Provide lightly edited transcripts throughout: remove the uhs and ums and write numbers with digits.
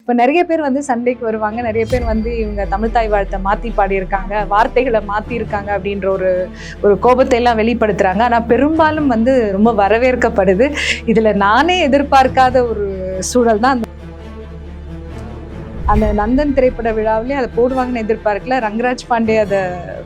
இப்போ நிறைய பேர் வந்து சண்டைக்கு வருவாங்க, நிறைய பேர் வந்து இவங்க தமிழ் தாய் வாழ்த்தை மாற்றி பாடியிருக்காங்க, வார்த்தைகளை மாற்றிருக்காங்க அப்படின்ற ஒரு கோபத்தை எல்லாம் வெளிப்படுத்துகிறாங்க. ஆனால் பெரும்பாலும் வந்து ரொம்ப வரவேற்கப்படுது. இதில் நானே எதிர்பார்க்காத ஒரு சூழல் தான் அந்த நந்தன் திரைப்பட விழாவிலே அதை போடுவாங்கன்னு எதிர்பார்க்கல. ரங்கராஜ் பாண்டே அதை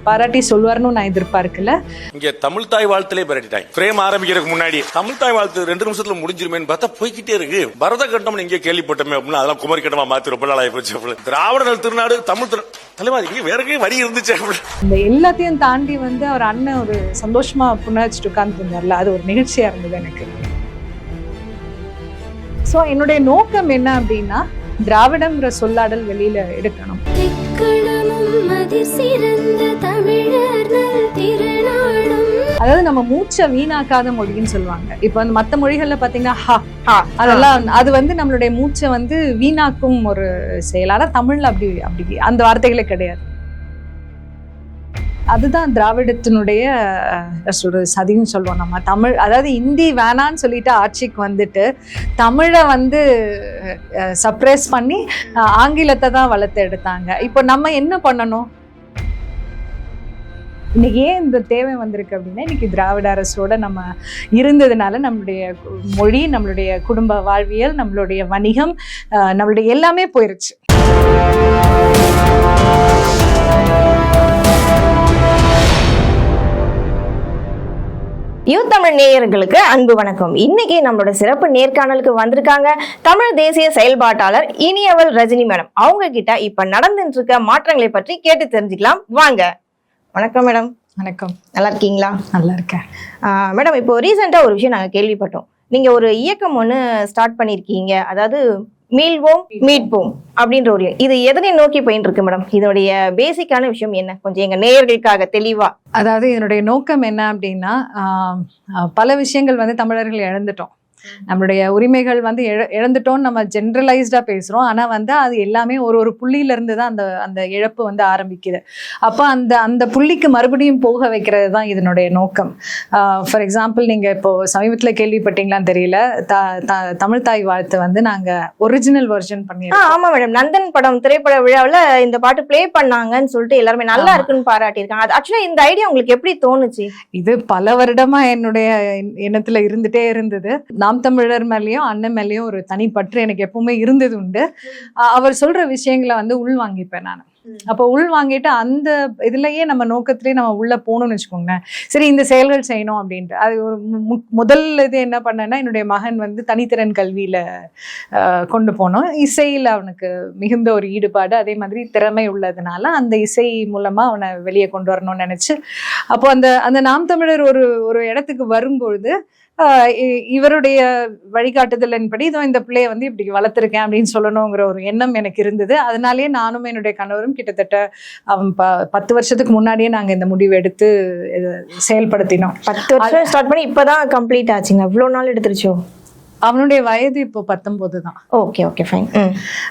பாராட்டி சொல்வார்னு நான் எதிர்பார்க்கல. இங்க தமிழ் தாய் வாழ்த்திலே பாராட்டிட்டாங்க. பிரேம் ஆரம்பிக்கிறதுக்கு முன்னாடி தமிழ் தாய் வாழ்த்து 2 நிமிஷத்துல முடிஞ்சிருமேன்னு பார்த்தா போய்கிட்டே இருக்கு. பரத கட்டம் இங்கே கேள்விப்பட்டமே அப்படின்னு அதெல்லாம் குமரி கட்டமா மாத்தி ரொம்ப நாள் ஆயிப்போச்சு. திராவிடர்கள் திருநாடு தமிழ் தலைவாதி வேற வழி இருந்துச்சு. இந்த எல்லாத்தையும் தாண்டி வந்து அவர் அண்ணன் ஒரு சந்தோஷமா புண்ணாச்சிட்டு உட்கார்ந்துருந்தார்ல, அது ஒரு நிகழ்ச்சியா இருந்தது எனக்கு. ஸோ என்னுடைய நோக்கம் என்ன அப்படின்னா, திராவிடம்ங்கிற சொல்லாடல் வெளியில எடுக்கணும். அதாவது நம்ம மூச்சை வீணாக்காத மொழின்னு சொல்லுவாங்க. இப்ப வந்து மற்ற மொழிகள்ல பாத்தீங்கன்னா அதெல்லாம் அது வந்து நம்மளுடைய மூச்சை வந்து வீணாக்கும் ஒரு செயல். ஆனா தமிழ்ல அப்படி அந்த வார்த்தைகளே கிடையாது. அதுதான் திராவிடத்தினுடைய சதின்னு சொல்லுவோம் நம்ம. தமிழ் அதாவது இந்தி வேணான்னு சொல்லிட்டு ஆட்சிக்கு வந்துட்டு தமிழை வந்து சப்ரேஸ் பண்ணி ஆங்கிலத்தை தான் வளர்த்து எடுத்தாங்க. இப்போ நம்ம என்ன பண்ணணும்? இன்னைக்கு ஏன் இந்த தேவை வந்திருக்கு அப்படின்னா, இன்னைக்கு திராவிட அரசோட நம்ம இருந்ததுனால நம்மளுடைய மொழி, நம்மளுடைய குடும்ப வாழ்வியல், நம்மளுடைய வணிகம், நம்மளுடைய எல்லாமே போயிருச்சு. தமிழ் நேயர்களுக்கு அன்பு வணக்கம். இன்னைக்கு நம்மளோட சிறப்பு நேர்காணலுக்கு வந்திருக்காங்க தமிழ் தேசிய செயல்பாட்டாளர் இனியவள் ரஜினி மேடம். அவங்க கிட்ட இப்ப நடந்துட்டு இருக்க மாற்றங்களை பற்றி கேட்டு தெரிஞ்சுக்கலாம் வாங்க. வணக்கம் மேடம். வணக்கம். நல்லா இருக்கீங்களா? நல்லா இருக்கேன் மேடம். இப்போ ரீசெண்டா ஒரு விஷயம் நாங்க கேள்விப்பட்டோம். நீங்க ஒரு இயக்கம் ஒண்ணு ஸ்டார்ட் பண்ணிருக்கீங்க, அதாவது மீள்வோம் மீட்போம் அப்படின்ற ஒரு இது எதனை நோக்கி போயிட்டு இருக்கு மேடம்? இதனுடைய பேசிக்கான விஷயம் என்ன, கொஞ்சம் எங்க நேயர்களுக்காக தெளிவா. அதாவது இதனுடைய நோக்கம் என்ன அப்படின்னா, பல விஷயங்கள் வந்து தமிழர்கள் இழந்துட்டோம். நம்மளுடைய உரிமைகள் வந்து இழந்துட்டோம்னு நம்ம ஜென்ரலைஸ்டா பேசுறோம். ஆனா வந்து அது எல்லாமே ஒரு புள்ளியில இருந்து தான் அந்த இழப்பு வந்து ஆரம்பிக்குது. அப்ப அந்த புள்ளிக்கு மறுபடியும் போக வைக்கிறது தான் இதனுடைய நோக்கம். ஃபார் எக்ஸாம்பிள், நீங்க இப்போ சமீபத்துல கேள்விப்பட்டீங்களான்னு தெரியல, தமிழ் தாய் வாழ்த்து வந்து நாங்க ஒரிஜினல் வெர்ஷன் பண்ணிருக்கோம். ஆமா மேடம், நந்தன் படம் திரைப்பட விழாவில் இந்த பாட்டு பிளே பண்ணாங்கன்னு சொல்லிட்டு எல்லாருமே நல்லா இருக்குன்னு பாராட்டியிருக்காங்க. அது ஆக்சுவலா இந்த ஐடியா உங்களுக்கு எப்படி தோணுச்சு? இது பல வருடமா என்னுடைய எண்ணத்துல இருந்துட்டே இருந்தது. நாம் தமிழர் மேலேயும் அண்ணன் மேலேயும் ஒரு தனிப்பற்று எனக்கு எப்பவுமே இருந்தது உண்டு. அவர் சொல்ற விஷயங்களை வந்து உள்வாங்கிப்பேன் நான். அப்போ உள்வாங்கிட்டு அந்த இதுலயே நம்ம நோக்கத்திலேயே நம்ம உள்ள போகணும்னு வச்சுக்கோங்களேன். சரி, இந்த செயல்கள் செய்யணும் அப்படின்ட்டு அது ஒரு முதல் இது என்ன பண்ணேன்னா, என்னுடைய மகன் வந்து தனித்திறன் கல்வியில கொண்டு போனோம். இசையில் அவனுக்கு மிகுந்த ஒரு ஈடுபாடு, அதே மாதிரி திறமை உள்ளதுனால அந்த இசை மூலமா அவனை வெளியே கொண்டு வரணும்னு நினைச்சு, அப்போ அந்த நாம் தமிழர் ஒரு இடத்துக்கு வரும்பொழுது இவருடைய வழிகாட்டுதலின்படி இதோ இந்த பிள்ளைய வந்து இப்படி வளர்த்துருக்கேன் அப்படின்னு சொல்லணுங்கிற ஒரு எண்ணம் எனக்கு இருந்தது. அதனாலேயே நானும் என்னுடைய கணவரும் கிட்டத்தட்ட அவன் 10 வருஷத்துக்கு முன்னாடியே நாங்க இந்த முடிவு எடுத்து செயல்படுத்தினோம். 10 வருஷம் ஸ்டார்ட் பண்ணி இப்பதான் கம்ப்ளீட் ஆச்சுங்க. இவ்வளவு நாள் எடுத்துருச்சோ? அவனுடைய வயது இப்போ 19 தான். Okay okay fine.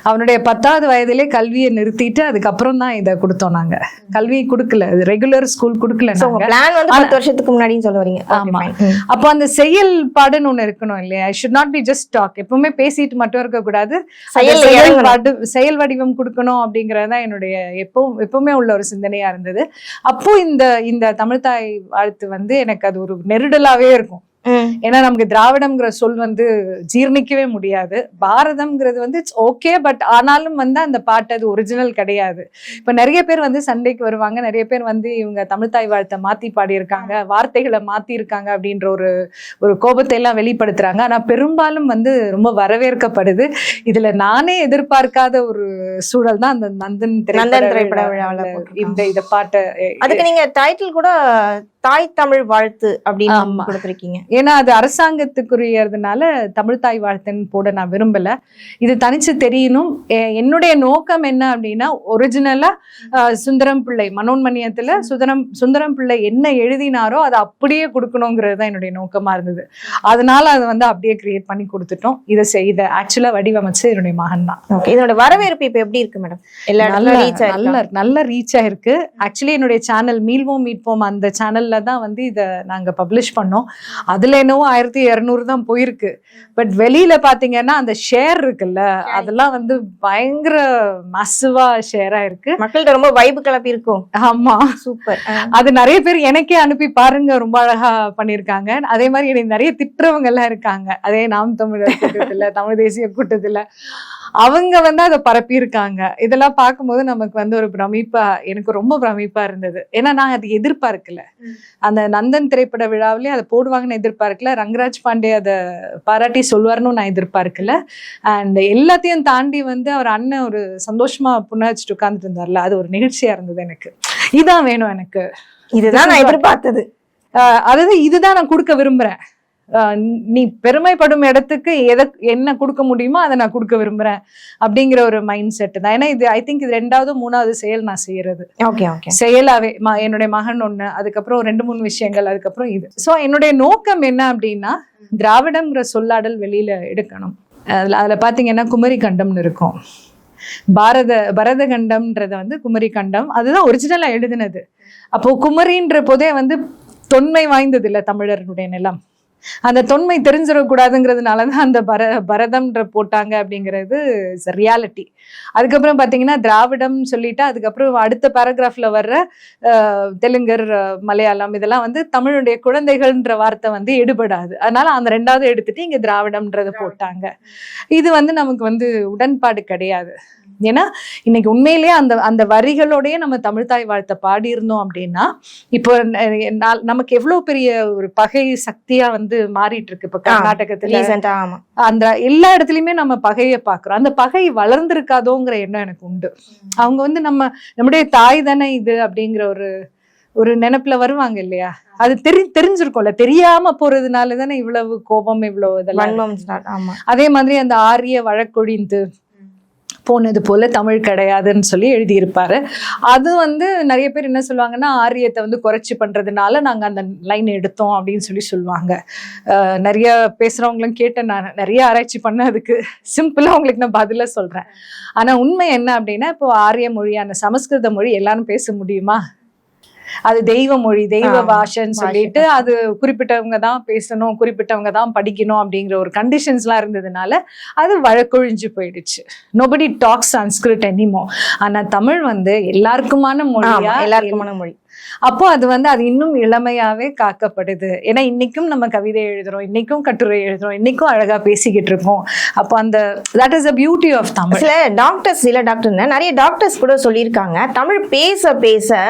அவனுடைய 10வது வயதிலே கல்வியை நிறுத்திட்டு அதுக்கப்புறம் தான் இதை கொடுத்தோம். நாங்க கல்வியை கொடுக்கல, ரெகுலர் ஸ்கூல் கொடுக்கல. பிளான் வந்து 10 வருஷத்துக்கு முன்னாடின்னு சொல்ல வரீங்க. ஆமா. அப்போ அந்த செயல்பாடுன்னு ஒண்ணு இருக்கணும் இல்லையா? I should not be just talk. எப்பவுமே பேசிட்டு மட்டும் இருக்க கூடாது, செயல் வடிவம் கொடுக்கணும் அப்படிங்கறதுதான் என்னுடைய எப்பவுமே உள்ள ஒரு சிந்தனையா இருந்தது. அப்போ இந்த தமிழ் தாய் வாழ்த்து வந்து எனக்கு அது ஒரு நெருடலாவே இருக்கும். ஏன்னா நமக்கு திராவிடம்ங்கிற சொல் வந்து ஜீர்ணிக்கவே முடியாது. பாரதம்ங்கிறது வந்து ஓகே, பட் ஆனாலும் வந்து அந்த பாட்டு அது ஒரிஜினல் கிடையாது. இப்ப நிறைய பேர் வந்து சண்டைக்கு வருவாங்க, நிறைய பேர் வந்து இவங்க தமிழ் தாய் வாழ்த்தை மாத்தி பாடியிருக்காங்க, வார்த்தைகளை மாத்தி இருக்காங்க அப்படின்ற ஒரு கோபத்தை எல்லாம் வெளிப்படுத்துறாங்க. ஆனா பெரும்பாலும் வந்து ரொம்ப வரவேற்கப்படுது. இதுல நானே எதிர்பார்க்காத ஒரு சூழல் தான் அந்த நந்தன் திரைப்பட விழாவில் இந்த பாட்டை. அதுக்கு நீங்க டைட்டில் கூட தாய் தமிழ் வாழ்த்து அப்படின்னு கொடுத்திருக்கீங்க. ஏன்னா அது அரசாங்கத்துக்குரியதுனால தமிழ் தாய் வாழ்த்துன்னு போட நான் விரும்பல. இது தனிச்சு தெரியணும். என்னுடைய நோக்கம் என்ன அப்படின்னா, ஒரிஜினலா சுந்தரம் பிள்ளை மனோன்மணியத்துல சுந்தரம் பிள்ளை என்ன எழுதினாரோ அதை அப்படியே கொடுக்கணுங்கிறது தான் என்னுடைய நோக்கமா இருந்தது. அதனால அதை வந்து அப்படியே கிரியேட் பண்ணி கொடுத்துட்டோம். இதை செய்த ஆக்சுவலா வடிவமைச்சு என்னுடைய மகன் தான். இதோட வரவேற்பு இப்ப எப்படி இருக்கு மேடம்? நல்ல ரீச் ஆயிருக்கு. ஆக்சுவலி என்னுடைய சேனல் மீள்வோம் மீட்போம், அந்த சேனல்ல தான் வந்து இதை நாங்க பப்ளிஷ் பண்ணோம். அதுல என்னவோ 1200 தான் போயிருக்கு. பட் வெளியில பாத்தீங்கன்னா அந்த ஷேர் இருக்குல்ல, அதெல்லாம் வந்து பயங்கர மசிவா ஷேரா இருக்கு. மக்கள்கிட்ட ரொம்ப வைப் கிளப்பி இருக்கும். ஆமா, சூப்பர். அது நிறைய பேர் எனக்கே அனுப்பி பாருங்க, ரொம்ப அழகா பண்ணிருக்காங்க. அதே மாதிரி எனக்கு நிறைய திட்டுறவங்க எல்லாம் இருக்காங்க, அதே நாம் தமிழர் கூட்டத்துல, தமிழ் தேசிய கூட்டத்துல அவங்க வந்து அதை பரப்பி இருக்காங்க. இதெல்லாம் பார்க்கும்போது நமக்கு வந்து ஒரு பிரமிப்பா, எனக்கு ரொம்ப பிரமிப்பா இருந்தது. ஏன்னா நான் அது எதிர்பார்க்கல. அந்த நந்தன் திரைப்பட விழாவிலேயே அதை போடுவாங்கன்னு எதிர்பார்க்கல. ரங்கராஜ் பாண்டே அதை பாராட்டி சொல்வார்னு நான் எதிர்பார்க்கல. அண்ட் எல்லாத்தையும் தாண்டி வந்து அவர் அண்ணன் ஒரு சந்தோஷமா புண்ணாச்சிட்டு உட்கார்ந்துட்டு இருந்தார்ல, அது ஒரு நிகழ்ச்சியா இருந்தது. எனக்கு இதான் வேணும், எனக்கு இதுதான் நான் எதிர்பார்த்தது. அதாவது இதுதான் நான் கொடுக்க விரும்புறேன். நீ பெருமைப்படும் இடத்துக்கு என்ன கொடுக்க முடியுமோ அதை நான் கொடுக்க விரும்புறேன் அப்படிங்கிற ஒரு மைண்ட் செட் தான். ஏன்னா இது ஐ திங்க் இது 2வது 3வது செயல் நான் செய்யறது. செயலாவே என்னுடைய மகன் ஒண்ணு, அதுக்கப்புறம் 2-3 விஷயங்கள், அதுக்கப்புறம் இது. சோ என்னுடைய நோக்கம் என்ன அப்படின்னா, திராவிடம்ங்கிற சொல்லாடல் வெளியில எடுக்கணும். அதுல பாத்தீங்கன்னா குமரி கண்டம்னு இருக்கும், பரத கண்டம்ன்றத வந்து குமரி கண்டம், அதுதான் ஒரிஜினலா எழுதினது. அப்போ குமரின்ற போதே வந்து தொன்மை வாய்ந்தது இல்ல தமிழர்களுடைய நிலம். அந்த தொன்மை தெரிஞ்சிடக்கூடாதுங்கிறதுனாலதான் அந்த பரதம்ன்ற போட்டாங்க அப்படிங்கிறது ரியாலிட்டி. அதுக்கப்புறம் பாத்தீங்கன்னா திராவிடம் சொல்லிட்டு அதுக்கப்புறம் அடுத்த பேராகிராஃப்ல வர்ற தெலுங்கர், மலையாளம் இதெல்லாம் வந்து தமிழுடைய குழந்தைகள்ன்ற வார்த்தை வந்து எடுபடாது. அதனால அந்த 2வது எடுத்துட்டு இங்க திராவிடம்ன்றத போட்டாங்க. இது வந்து நமக்கு வந்து உடன்பாடு கிடையாது. ஏன்னா இன்னைக்கு உண்மையிலேயே அந்த வரிகளோடய நம்ம தமிழ்தாய் வாழ்த்தை பாடியிருந்தோம் அப்படின்னா, இப்போ நமக்கு எவ்வளவு பெரிய ஒரு பகை சக்தியா வந்து மாறிட்டு இருக்கு. இப்ப கர்நாடகத்துல அந்த எல்லா இடத்துலயுமே நம்ம பகையை பாக்குறோம். அந்த பகை வளர்ந்திருக்காதோங்கிற எண்ணம் எனக்கு உண்டு. அவங்க வந்து நம்முடைய தாய் தானே இது அப்படிங்கிற ஒரு நினைப்புல வருவாங்க இல்லையா. அது தெரிஞ்சிருக்கும்ல, தெரியாம போறதுனால தானே இவ்வளவு கோபம், இவ்வளவு இதெல்லாம். அதே மாதிரி அந்த ஆரிய வழக்கொழிந்து போனது போல தமிழ் கிடையாதுன்னு சொல்லி எழுதியிருப்பாரு. அது வந்து நிறைய பேர் என்ன சொல்லுவாங்கன்னா, ஆரியத்தை வந்து குறைச்சி பண்றதுனால நாங்க அந்த லைன் எடுத்தோம் அப்படின்னு சொல்லி சொல்லுவாங்க. நிறைய பேசுறவங்களும் கேட்டேன், நான் நிறைய ஆராய்ச்சி பண்ண, அதுக்கு சிம்பிளா உங்களுக்கு நான் பதில சொல்றேன். ஆனா உண்மை என்ன அப்படின்னா, இப்போ ஆரிய மொழியான சமஸ்கிருத மொழி எல்லாரும் பேச முடியுமா? அது தெய்வ மொழி, தெய்வ பாஷைன்னு சொல்லிட்டு அது குறிப்பிட்டவங்க தான் பேசணும், குறிப்பிட்டவங்க தான் படிக்கணும் அப்படிங்கிற ஒரு கண்டிஷன்ஸ்லாம் இருந்ததுனால அது வழக்கொழிஞ்சு போயிடுச்சு. Nobody talks Sanskrit anymore. ஆனா தமிழ் வந்து எல்லாருக்குமான மொழி. அப்போ அது வந்து அது இன்னும் இளமையாவே காக்கப்படுது. ஏன்னா இன்னைக்கும் நம்ம கவிதை எழுதுறோம், இன்னைக்கும் கட்டுரை எழுதுறோம், இன்னைக்கும் அழகா பேசிக்கிட்டு இருக்கோம். அப்போ அந்த that is the beauty of Tamil. சில டாக்டர் நிறைய டாக்டர்ஸ் கூட சொல்லியிருக்காங்க, தமிழ் பேச பேச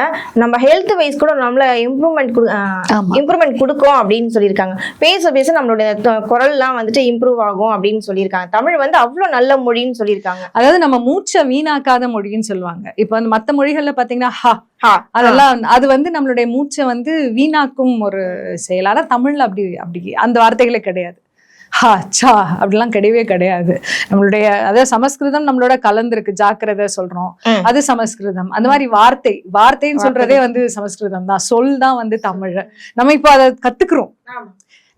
நம்ம ஹெல்த் வைஸ் கூட நம்மள இம்ப்ரூவ்மெண்ட் கொடுக்கும் அப்படின்னு சொல்லியிருக்காங்க. பேச பேச நம்மளுடைய குரல்லாம் வந்துட்டு இம்ப்ரூவ் ஆகும் அப்படின்னு சொல்லியிருக்காங்க. தமிழ் வந்து அவ்வளவு நல்ல மொழின்னு சொல்லியிருக்காங்க. அதாவது நம்ம மூச்சை வீணாக்காத மொழின்னு சொல்லுவாங்க. இப்போ அந்த மற்ற மொழிகள்ல பாத்தீங்கன்னா அதெல்லாம் அது வந்து நம்மளுடைய மூச்சை வந்து வீணாக்கும் ஒரு செயல். ஆனா தமிழ்ல அப்படி அந்த வார்த்தைகளே கிடையாது. சா அப்படிலாம் கிடையவே கிடையாது. நம்மளுடைய அதாவது சமஸ்கிருதம் நம்மளோட கலந்துருக்கு, ஜாக்கிரதை சொல்றோம், அது சமஸ்கிருதம். அந்த மாதிரி வார்த்தைன்னு சொல்றதே வந்து சமஸ்கிருதம் தான், சொல் தான் வந்து தமிழ். நம்ம இப்போ அதை கத்துக்கிறோம்.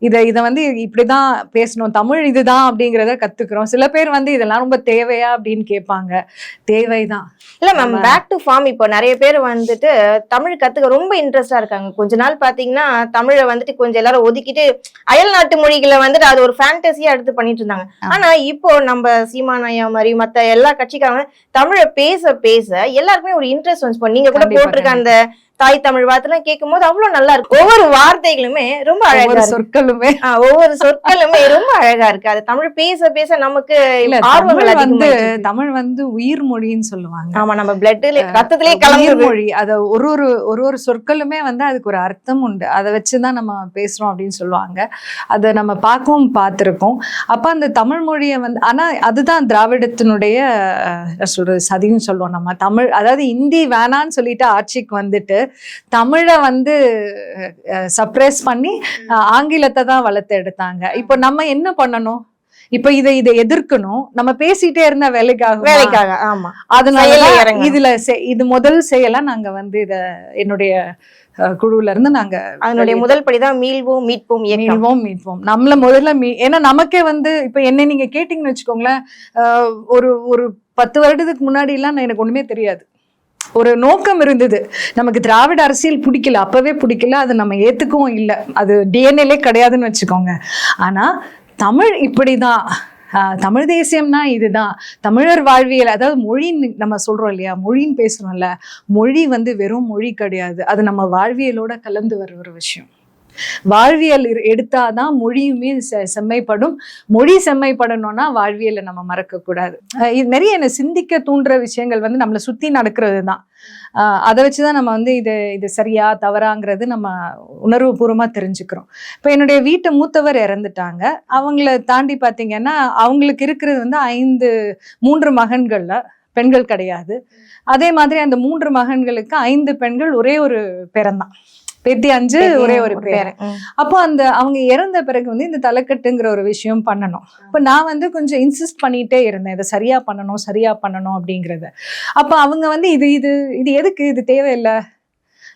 இதை வந்து இப்படிதான் பேசணும், தமிழ் இதுதான் அப்படிங்கிறத கத்துக்கிறோம். சில பேர் வந்து இதெல்லாம் ரொம்ப தேவையா அப்படின்னு கேட்பாங்க. தேவைதான். இல்ல மேம், பேக் டு ஃபார்ம். இப்போ நிறைய பேர் வந்துட்டு தமிழ் கத்துக்க ரொம்ப இன்ட்ரெஸ்டா இருக்காங்க. கொஞ்ச நாள் பாத்தீங்கன்னா தமிழை வந்துட்டு கொஞ்சம் எல்லாரும் ஒதுக்கிட்டு அயல் நாட்டு மொழிகளை வந்துட்டு அது ஒரு ஃபேண்டசியா எடுத்து பண்ணிட்டு இருந்தாங்க. ஆனா இப்போ நம்ம சீமானாயா மாதிரி மத்த எல்லா கட்சிக்காரங்க தமிழை பேச பேச எல்லாருக்குமே ஒரு இன்ட்ரெஸ்ட் வந்து, நீங்க கூட போட்டிருக்க அந்த தாய் தமிழ் வார்த்தை கேட்கும் போது அவ்வளவு நல்லா இருக்கு. ஒவ்வொரு வார்த்தைகளுமே ரொம்ப அழகா, ஒவ்வொரு சொற்களுமே ரொம்ப அழகா இருக்கு. அது தமிழ் பேச பேச நமக்கு தமிழ் வந்து உயிர் மொழின்னு சொல்லுவாங்க. ஆமா, நம்ம பிளட்ல ரத்தத்திலே கலந்து மொழி. அத ஒரு சொற்களுமே வந்து அதுக்கு ஒரு அர்த்தம் உண்டு. அதை வச்சுதான் நம்ம பேசுறோம் அப்படின்னு சொல்லுவாங்க. அதை நம்ம பார்த்திருக்கோம். அப்ப அந்த தமிழ் மொழியை வந்து, ஆனா அதுதான் திராவிடத்தினுடைய சதின்னு சொல்லுவோம் நம்ம. தமிழ் அதாவது இந்தி வேணான்னு சொல்லிட்டு ஆட்சிக்கு வந்துட்டு தமிழை வந்து சப்ரஸ் பண்ணி ஆங்கிலத்தை தான் வளர்த்து எடுத்தாங்க. இப்போ நம்ம என்ன பண்ணணும்? இப்ப இதை எதிர்க்கணும். நம்ம பேசிட்டே இருந்த வேலைக்காக. ஆமா, அதனால இது முதல் செயலா நாங்க வந்து என்னுடைய குழுல இருந்து நாங்க அதனுடைய முதல் படிதான் மீள்வோம் மீட்போம். நம்மள முதல்ல ஏன்னா நமக்கே வந்து இப்ப என்ன நீங்க கேட்டீங்கன்னு வச்சுக்கோங்களேன், ஒரு 10 வருடத்துக்கு முன்னாடி எல்லாம் எனக்கு ஒண்ணுமே தெரியாது. ஒரு நோக்கம் இருந்தது. நமக்கு திராவிட அரசியல் பிடிக்கல, அப்பவே பிடிக்கல, அது நம்ம ஏத்துக்கவும் இல்லை, அது டிஎன்ஏலே கிடையாதுன்னு வச்சுக்கோங்க. ஆனா தமிழ் இப்படிதான், தமிழ் தேசியம்னா இதுதான், தமிழர் வாழ்வியல், அதாவது மொழின்னு நம்ம சொல்றோம் இல்லையா, மொழின்னு பேசுறோம்ல, மொழி வந்து வெறும் மொழி கிடையாது, அது நம்ம வாழ்வியலோட கலந்து வர ஒரு விஷயம். வாழ்வியல் எடுத்தாதான் மொழியுமே செம்மைப்படும். மொழி செம்மைப்படணும்னா வாழ்வியலை நம்ம மறக்க கூடாது. இது நிறைய என்ன சிந்திக்க தூண்டுற விஷயங்கள் வந்து நம்மளை சுத்தி நடக்கிறது தான். அதை வச்சுதான் நம்ம வந்து இது சரியா தவறாங்கிறது நம்ம உணர்வு பூர்வமா தெரிஞ்சுக்கிறோம். இப்போ என்னுடைய வீட்டு மூத்தவர் இறந்துட்டாங்க. அவங்கள தாண்டி பார்த்தீங்கன்னா அவங்களுக்கு இருக்கிறது வந்து 3 மகன்கள்ல பெண்கள் கிடையாது. அதே மாதிரி அந்த 3 மகன்களுக்கு 5 பெண்கள், ஒரே ஒரு பேரன்தான், பேத்தி 5, ஒரே ஒரு பேர். அப்போ அவங்க இறந்த பிறகு வந்து இந்த தலைக்கட்டுங்கிற ஒரு விஷயம் பண்ணணும். இப்போ நான் வந்து கொஞ்சம் இன்சிஸ்ட் பண்ணிட்டே இருந்தேன், இதை சரியா பண்ணணும் அப்படிங்கறத. அப்ப அவங்க வந்து இது எதுக்கு, இது தேவையில்லை.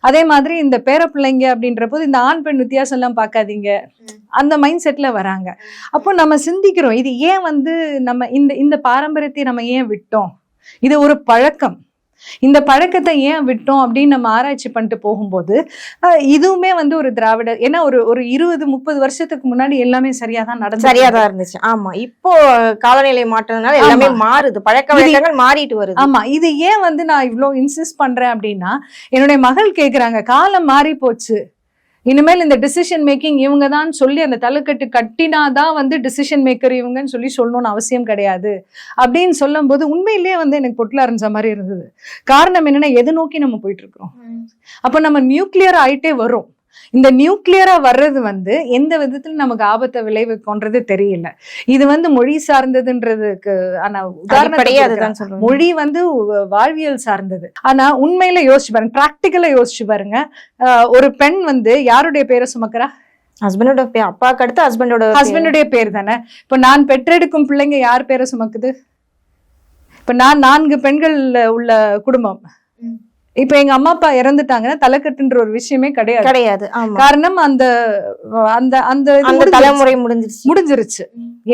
அதே மாதிரி இந்த பேர பிள்ளைங்க அப்படின்ற போது இந்த ஆண் பெண் வித்தியாசம் எல்லாம் பார்க்காதீங்க, அந்த மைண்ட் செட்ல வராங்க. அப்போ நம்ம சிந்திக்கிறோம், இது ஏன் வந்து நம்ம இந்த பாரம்பரியத்தை நம்ம ஏன் விட்டோம், இது ஒரு பழக்கம், இந்த பழக்கத்தை ஏன் விட்டோம் அப்படின்னு நம்ம ஆராய்ச்சி பண்ணிட்டு போகும்போது இதுவுமே வந்து ஒரு திராவிட, ஏன்னா ஒரு 20-30 வருஷத்துக்கு முன்னாடி எல்லாமே சரியாதான் இருந்துச்சு. ஆமா, இப்போ காலநிலை மாற்றம்னால எல்லாமே மாறுது, பழக்க வழக்கங்கள் மாறிட்டு வருது. ஆமா, இது ஏன் வந்து நான் இவ்வளவு இன்சிஸ்ட் பண்றேன் அப்படின்னா, என்னுடைய மகள் கேக்குறாங்க, காலம் மாறி போச்சு, இனிமேல் இந்த டிசிஷன் மேக்கிங் இவங்க தான் சொல்லி அந்த தலைக்கட்டு கட்டினாதான் வந்து டிசிஷன் மேக்கர் இவங்கன்னு சொல்லணும்னு அவசியம் கிடையாது அப்படின்னு சொல்லும் போது உண்மையிலேயே வந்து எனக்கு பொட்டல அரைஞ்ச மாதிரி இருந்தது. காரணம் என்னன்னா, எது நோக்கி நம்ம போயிட்டு இருக்கிறோம். அப்ப நம்ம நியூக்ளியர் ஆயிட்டே வரும். இந்த நியூக்ளியரா வர்றது வந்து எந்த விதத்துல நமக்கு ஆபத்தை விளைவிக்கும்ன்றது தெரியல. இது வந்து மொழி சார்ந்ததுன்றதுக்கு ஆனா உதாரணம், மொழி வந்து வாழ்வியல் சார்ந்தது. ஆனா உண்மையில யோசிச்சு பாருங்க, பிராக்டிக்கலா யோசிச்சு பாருங்க, ஒரு பெண் வந்து யாருடைய பேரை சுமக்கிறா? ஹஸ்பண்டோட பேர். அப்பாவுக்கு அடுத்து ஹஸ்பண்டோடைய பேர் தானே. இப்ப நான் பெற்றெடுக்கும் பிள்ளைங்க யார் பேரை சுமக்குது? இப்ப நான் 4 பெண்கள் உள்ள குடும்பம். இப்ப எங்க அம்மா அப்பா இறந்துட்டாங்கன்னா தலைக்கட்டுன்ற ஒரு விஷயமே கிடையாது. காரணம் அந்த தலைமுறை முடிஞ்சிருச்சு.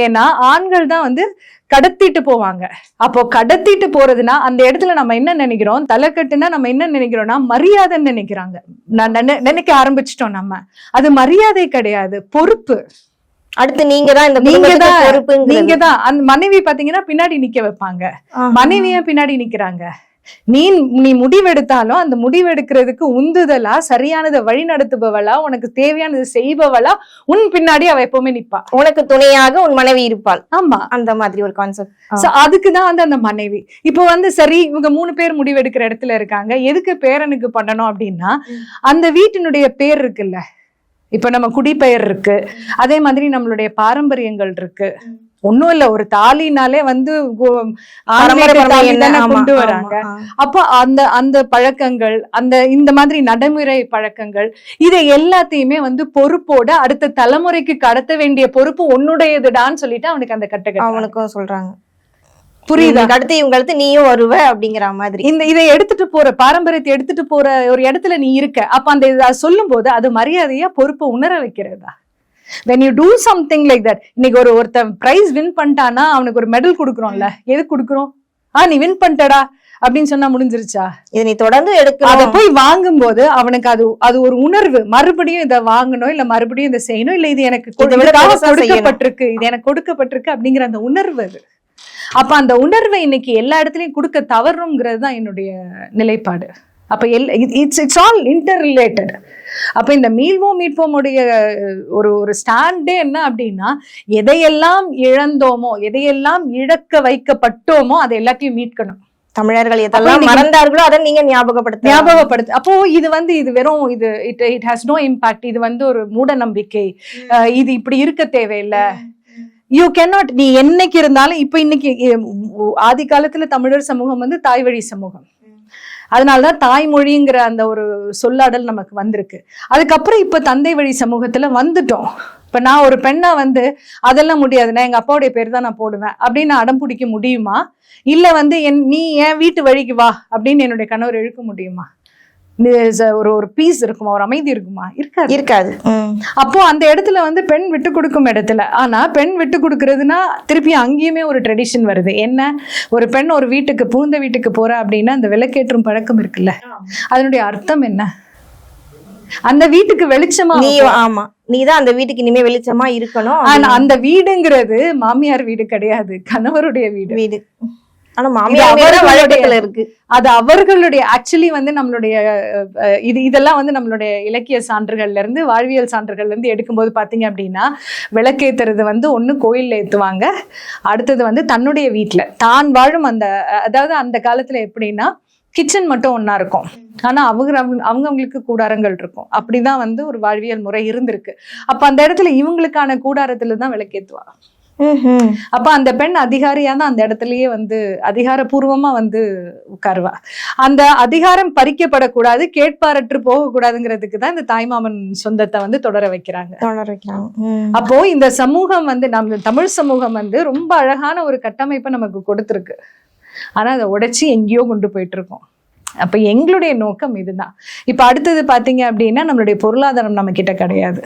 ஏன்னா ஆண்கள் தான் வந்து கடத்திட்டு போவாங்க. அப்போ கடத்திட்டு போறதுன்னா அந்த இடத்துல நம்ம என்ன நினைக்கிறோம், தலைக்கட்டுனா நம்ம என்ன நினைக்கிறோம்னா மரியாதைன்னு நினைக்கிறாங்க. நினைக்க ஆரம்பிச்சிட்டோம் நம்ம. அது மரியாதை கிடையாது, பொறுப்பு. அடுத்து நீங்க தான் அந்த மனைவி பாத்தீங்கன்னா பின்னாடி நிக்க வைப்பாங்க, மனைவியா பின்னாடி நிக்கிறாங்க. நீ முடிவெடுத்தாலும் அந்த முடிவெடுக்கிறதுக்கு உந்துதலா, சரியானதை வழி நடத்துபவளா, உனக்கு தேவையானது செய்பவளா உன் பின்னாடி அவ எப்பவுமே நிப்பா. உனக்கு துணையாக உன் மனைவி இருப்பாள். ஆமா, அந்த மாதிரி ஒரு கான்செப்ட். அதுக்குதான் வந்து அந்த மனைவி. இப்போ வந்து சரி, இவங்க 3 பேர் முடிவெடுக்கிற இடத்துல இருக்காங்க, எதுக்கு பேரனுக்கு பண்ணணும் அப்படின்னா அந்த வீட்டினுடைய பேர் இருக்குல்ல, இப்ப நம்ம குடிப்பெயர் இருக்கு, அதே மாதிரி நம்மளுடைய பாரம்பரியங்கள் இருக்கு. ஒண்ணும் இல்ல, ஒரு தாலினாலே வந்து கொண்டு வராங்க. அப்ப அந்த பழக்கங்கள், இந்த மாதிரி நடைமுறை பழக்கங்கள், இதை எல்லாத்தையுமே வந்து பொறுப்போட அடுத்த தலைமுறைக்கு கடத்த வேண்டிய பொறுப்பு உன்னுடையதுடான்னு சொல்லிட்டு அவனுக்கு அந்த கட்டை அவனுக்கும் சொல்றாங்க. புரியுதா? அடுத்து நீயும் வருவ அப்படிங்கிற மாதிரி. இதை எடுத்துட்டு போற பாரம்பரியத்தை எடுத்துட்டு போற ஒரு இடத்துல நீ இருக்க. அப்ப அந்த சொல்லும் போது அது மரியாதையா பொறுப்பை உணர வைக்கிறதா? when you do something like that, இன்னைக்கு ஒருத்தன் பிரைஸ் வின் பண்ணிட்டானா அவனுக்கு ஒரு மெடல் கொடுக்குறோம்ல, எது கொடுக்குறோம்? நீ வின் பண்ணிட்டடா அப்படின்னு சொன்னா முடிஞ்சிருச்சா? இதை நீ தொடர்ந்து எடுக்க, அதை போய் வாங்கும் போது அவனுக்கு அது ஒரு உணர்வு, மறுபடியும் இதை வாங்கணும், இல்ல மறுபடியும் இதை செய்யணும், இல்ல இது எனக்கு கொடுக்கப்பட்டிருக்கு, இது எனக்கு கொடுக்கப்பட்டிருக்கு அப்படிங்கிற அந்த உணர்வு அது. அப்ப அந்த உணர்வை இன்னைக்கு எல்லா இடத்துலயும் கொடுக்க தவறுங்கிறது தான் என்னுடைய நிலைப்பாடு. அப்ப இட்ஸ் ஆல் இன்டர் ரிலேட்டட். அப்ப இந்த மீட்போமுடைய ஒரு ஸ்டாண்டே என்ன அப்படின்னா, எதையெல்லாம் இழந்தோமோ, எதையெல்லாம் இழக்க வைக்கப்பட்டோமோ அதை எல்லாத்தையும் மீட்கணும். தமிழர்கள் எதெல்லாம் மறந்தார்களோ அதை நீங்க ஞாபகப்படுத்து. அப்போ இது வெறும் இட் ஹாஸ் நோ இம்பாக்ட். இது வந்து ஒரு மூட நம்பிக்கை, இது இப்படி இருக்க தேவையில்லை. யூ கேனாட், நீ என்னைக்கு இருந்தாலும், இப்ப இன்னைக்கு ஆதி காலத்துல தமிழர் சமூகம் வந்து தாய் வழி சமூகம், அதனாலதான் தாய்மொழிங்கிற அந்த ஒரு சொல்லாடல் நமக்கு வந்திருக்கு. அதுக்கப்புறம் இப்ப தந்தை வழி சமூகத்துல வந்துட்டோம். இப்ப நான் ஒரு பெண்ணா வந்து அதெல்லாம் முடியாது, நான் எங்க அப்பாவுடைய பேர் தான் நான் போடுவேன் அப்படின்னு அடம் பிடிக்க முடியுமா? இல்ல வந்து நீ என் வீட்டு வழிக்கு வா அப்படின்னு என்னுடைய கணவர் இழுக்க முடியுமா? ஒரு ஒரு பீஸ் இருக்குமா, ஒரு அமைதி இருக்குமா? இருக்காது. இருக்காது. அப்போ அந்த இடத்துல வந்து பெண் விட்டு கொடுக்கும் இடத்துல, ஆனா பெண் விட்டு கொடுக்கறதுனா திருப்பி அங்கேயுமே ஒரு ட்ரெடிஷன் வருது. என்ன, ஒரு பெண் ஒரு வீட்டுக்கு புகுந்த வீட்டுக்கு போறா அப்படின்னா அந்த விளக்கேற்றும் பழக்கம் இருக்குல்ல, அதனுடைய அர்த்தம் என்ன? அந்த வீட்டுக்கு வெளிச்சமா ஆமா, நீதான் அந்த வீட்டுக்கு இனிமே வெளிச்சமா இருக்கணும். ஆனா அந்த வீடுங்கிறது மாமியார் வீடு கிடையாது, கணவருடைய வீடு. ஆனா மாமியார் வழக்கத்துல இருக்கு. அது அவர்களுடைய ஆக்சுவலி வந்து நம்மளுடைய இதெல்லாம் வந்து நம்மளுடைய இலக்கிய சான்றுகள்ல இருந்து, வாழ்வியல் சான்றுகள்ல இருந்து எடுக்கும்போது பாத்தீங்க அப்படின்னா, விளக்கேத்துறது வந்து ஒண்ணு கோயில்ல ஏத்துவாங்க, அடுத்தது வந்து தன்னுடைய வீட்டுல தான் வாழும் அந்த, அதாவது அந்த காலத்துல எப்படின்னா கிச்சன் மட்டும் ஒன்னா இருக்கும், ஆனா அவங்களுக்கு கூடாரங்கள் இருக்கும். அப்படிதான் வந்து ஒரு வாழ்வியல் முறை இருந்திருக்கு. அப்ப அந்த இடத்துல இவங்களுக்கான கூடாரத்துல தான் விளக்கேத்துவா. அப்ப அந்த பெண் அதிகாரியா தான் அந்த இடத்துலயே வந்து அதிகாரபூர்வமா வந்து உட்காருவா. அந்த அதிகாரம் பறிக்கப்படக்கூடாது, கேட்பாரற்று போகக்கூடாதுங்கிறதுக்கு தான் இந்த தாய்மாமன் சொந்தத்தை வந்து தொடர வைக்கிறாங்க. அப்போ இந்த சமூகம் வந்து, நம்ம தமிழ் சமூகம் வந்து ரொம்ப அழகான ஒரு கட்டமைப்பை நமக்கு கொடுத்துருக்கு, ஆனா அதை உடைச்சி எங்கேயோ கொண்டு போயிட்டு இருக்கோம். அப்ப எங்களுடைய நோக்கம் இதுதான். இப்ப அடுத்தது பாத்தீங்க அப்படின்னா, நம்மளுடைய பொருளாதாரம் நம்ம கிட்ட கிடையாது,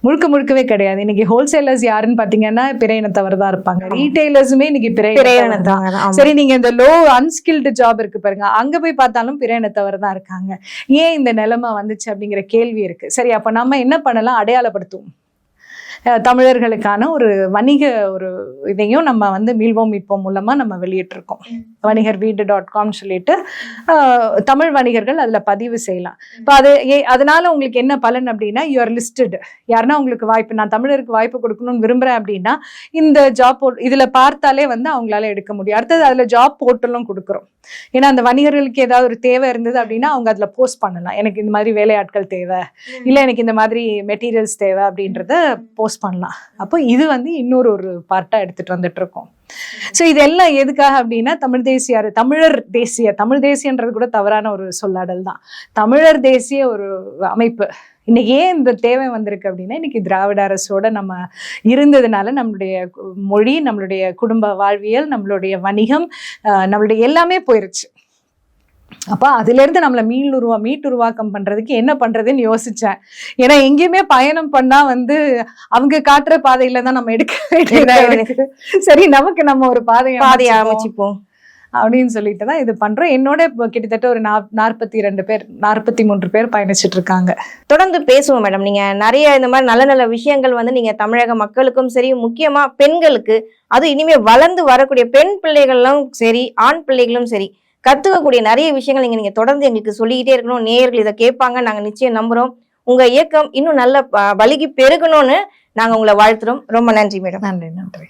முழுக்கவே கிடையாது. இன்னைக்கு ஹோல்சேலர்ஸ் யாருன்னு பாத்தீங்கன்னா பிற இனத்தவர் தான் இருப்பாங்க, ரீட்டைலர்ஸுமே இன்னைக்கு பிற இனத்தவர். சரி, நீங்க இந்த லோ அன்ஸ்கில்டு ஜாப் இருக்கு பாருங்க, அங்க போய் பார்த்தாலும் பிற இனத்தவர் தான் இருக்காங்க. ஏன் இந்த நிலைமை வந்துச்சு அப்படிங்கிற கேள்வி இருக்கு. சரி, அப்ப நம்ம என்ன பண்ணலாம்? அடையாளப்படுத்துவோம். தமிழர்களுக்கான ஒரு வணிக ஒரு இதையும் நம்ம வந்து மீள்வோம் மீட்போம் மூலமா நம்ம வெளியிட்டிருக்கோம். வணிகர் வீடு.com சொல்லிட்டு தமிழ் வணிகர்கள் அதுல பதிவு செய்யலாம். இப்போ அதனால உங்களுக்கு என்ன பலன் அப்படின்னா, யூ ஆர் லிஸ்டட். யாருன்னா உங்களுக்கு வாய்ப்பு, நான் தமிழருக்கு வாய்ப்பு கொடுக்கணும்னு விரும்புறேன் அப்படின்னா இந்த ஜாப் இதுல பார்த்தாலே வந்து அவங்களால எடுக்க முடியும். அடுத்தது அதுல ஜாப் போர்ட்டலும் கொடுக்குறோம். ஏன்னா அந்த வணிகர்களுக்கு ஏதாவது ஒரு தேவை இருந்தது அப்படின்னா அவங்க அதுல போஸ்ட் பண்ணலாம், எனக்கு இந்த மாதிரி வேலையாட்கள் தேவை, இல்ல எனக்கு இந்த மாதிரி மெட்டீரியல்ஸ் தேவை அப்படின்றத போஸ்ட் பண்ணலாம். அப்போ இது வந்து இன்னொரு ஒரு பார்ட்டா எடுத்துட்டு வந்துட்டு இருக்கோம். சோ இதெல்லாம் எதுக்காக அப்படின்னா, தமிழர் தேசியன்றது கூட தவறான ஒரு சொல்லாடல் தான். தமிழர் தேசிய ஒரு அமைப்பு இன்னைக்கு ஏன் இந்த தேவை வந்திருக்கு அப்படின்னா, இன்னைக்கு திராவிட அரசோட நம்ம இருந்ததுனால நம்மளுடைய மொழி, நம்மளுடைய குடும்ப வாழ்வியல், நம்மளுடைய வணிகம், நம்மளுடைய எல்லாமே போயிருச்சு. அப்ப அதுல இருந்து நம்மள மீட்டுருவாக்கம் பண்றதுக்கு என்ன பண்றதுன்னு யோசிச்சேன். ஏன்னா எங்கேயுமே பயணம் பண்ணா வந்து அவங்க காட்டுற பாதையில தான் நம்ம எடுக்க வேண்டியதா இருக்கு. சரி, நமக்கு நம்ம ஒரு பாதையை அமைச்சுப்போம் அப்படின்னு சொல்லிட்டு தான் இது பண்றோம். என்னோட கிட்டத்தட்ட ஒரு 43 பேர் பயணிச்சுட்டு இருக்காங்க. தொடர்ந்து பேசுவோம் மேடம். நீங்க நிறைய இந்த மாதிரி நல்ல நல்ல விஷயங்கள் வந்து நீங்க தமிழக மக்களுக்கும் சரி, முக்கியமா பெண்களுக்கு, அது இனிமே வளர்ந்து வரக்கூடிய பெண் பிள்ளைகளும் சரி, ஆண் பிள்ளைகளும் சரி, கத்துக்கக்கூடிய நிறைய விஷயங்கள் நீங்க தொடர்ந்து எங்களுக்கு சொல்லிக்கிட்டே இருக்கணும். நேயர்கள் இதை கேட்பாங்க, நாங்க நிச்சயம் நம்புறோம். உங்க இயக்கம் இன்னும் நல்ல வலிக்கு பெருகணும்னு நாங்க உங்களை வாழ்த்துறோம். ரொம்ப நன்றி மேடம். நன்றி.